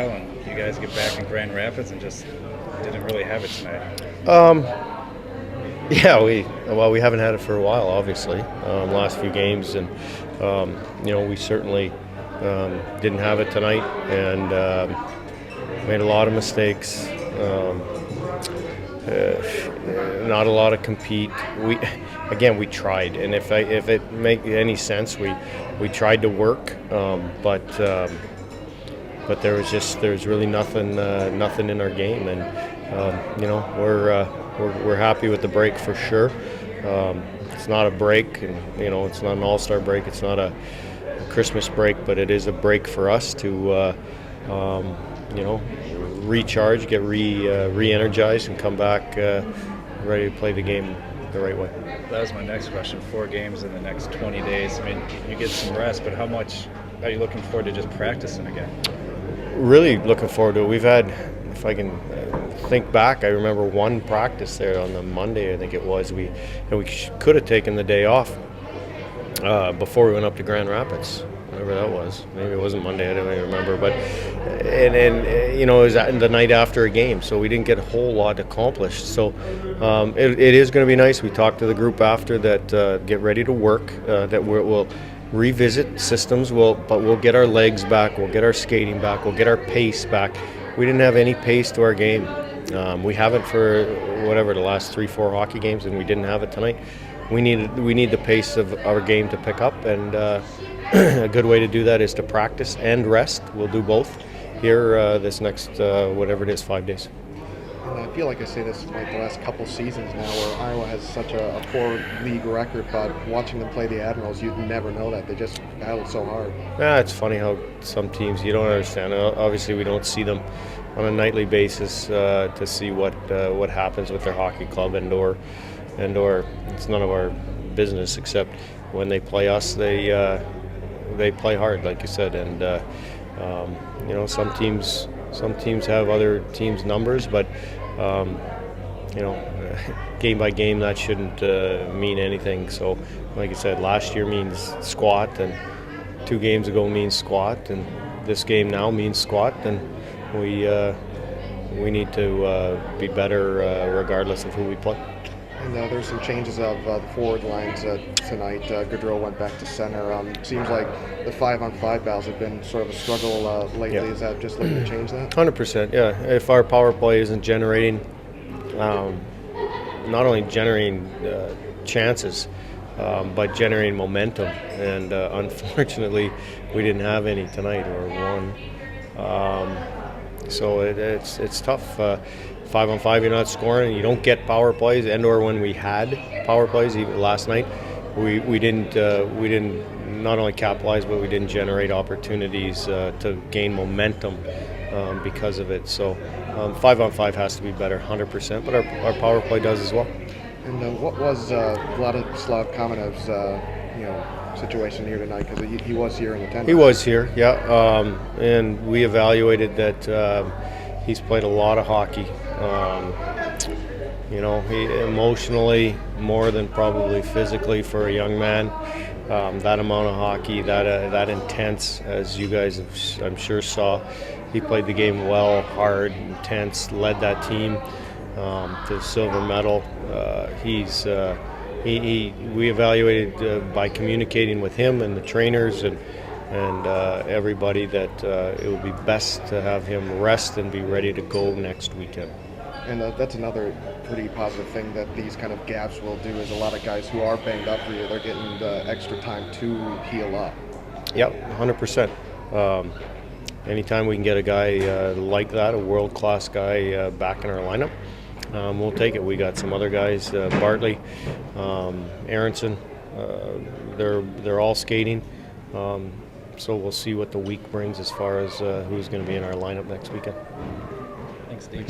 Highland, you guys get back in Grand Rapids and just didn't really have it tonight. Um, yeah, we haven't had it for a while, obviously. Last few games, and we certainly didn't have it tonight, and made a lot of mistakes. Not a lot of compete. We tried, and if it make any sense, we tried to work, but there's really nothing in our game, and we're happy with the break for sure. It's not a break, and it's not an all-star break. It's not a Christmas break, but it is a break for us to recharge, get re-energized, and come back ready to play the game the right way. That was my next question. 4 games in the next 20 days. I mean, you get some rest, but how much are you looking forward to just practicing again? Really looking forward to it. We've had, if I can think back, I remember one practice there on the Monday, I think it was. We could have taken the day off before we went up to Grand Rapids, whatever that was. Maybe it wasn't Monday, I don't even remember. But it was the night after a game, so we didn't get a whole lot accomplished. So it is going to be nice. We talked to the group after that, get ready to work, that we'll revisit systems, but we'll get our legs back, we'll get our skating back, we'll get our pace back. We didn't have any pace to our game. We haven't for the last 3-4 hockey games, and we didn't have it tonight. We need the pace of our game to pick up, and a good way to do that is to practice and rest. We'll do both here this next 5 days. And I feel like I say this like the last couple seasons now, where Iowa has such a poor league record, but watching them play the Admirals, you'd never know that. They just battle so hard. Yeah, it's funny how some teams you don't understand. Obviously, we don't see them on a nightly basis to see what happens with their hockey club, and or it's none of our business, except when they play us, they play hard, like you said, and some teams have other teams' numbers, but game by game, that shouldn't mean anything. So, like I said, last year means squat, and 2 games ago means squat, and this game now means squat, and we need to be better regardless of who we play. And there's some changes of the forward lines tonight. Gaudreau went back to center. Seems like the 5-on-5 battles have been sort of a struggle lately. Yeah. Is that just looking to change that? 100%, yeah. If our power play isn't generating, not only generating chances, but generating momentum, and unfortunately, we didn't have any tonight, or one. So it's tough. 5-on-5, you're not scoring, you don't get power plays, and/or when we had power plays, even last night, we didn't not only capitalize, but we didn't generate opportunities to gain momentum because of it. So 5-on-5 has to be better, 100%, but our power play does as well. And what was Vladislav Kamenev's situation here tonight? Because he was here in attendance. He was here, yeah, and we evaluated that he's played a lot of hockey. He emotionally, more than probably physically for a young man, that amount of hockey, that intense, as you guys have, I'm sure, saw. He played the game well, hard, intense, led that team to the silver medal. We evaluated by communicating with him and the trainers and everybody that it would be best to have him rest and be ready to go next weekend. And that's another pretty positive thing that these kind of gaps will do, is a lot of guys who are banged up for you, they're getting the extra time to heal up. Yep, 100%. Anytime we can get a guy like that, a world-class guy, back in our lineup, we'll take it. We got some other guys, Bartley, Aronson, they're all skating. So we'll see what the week brings as far as who's going to be in our lineup next weekend. Thanks, Steve.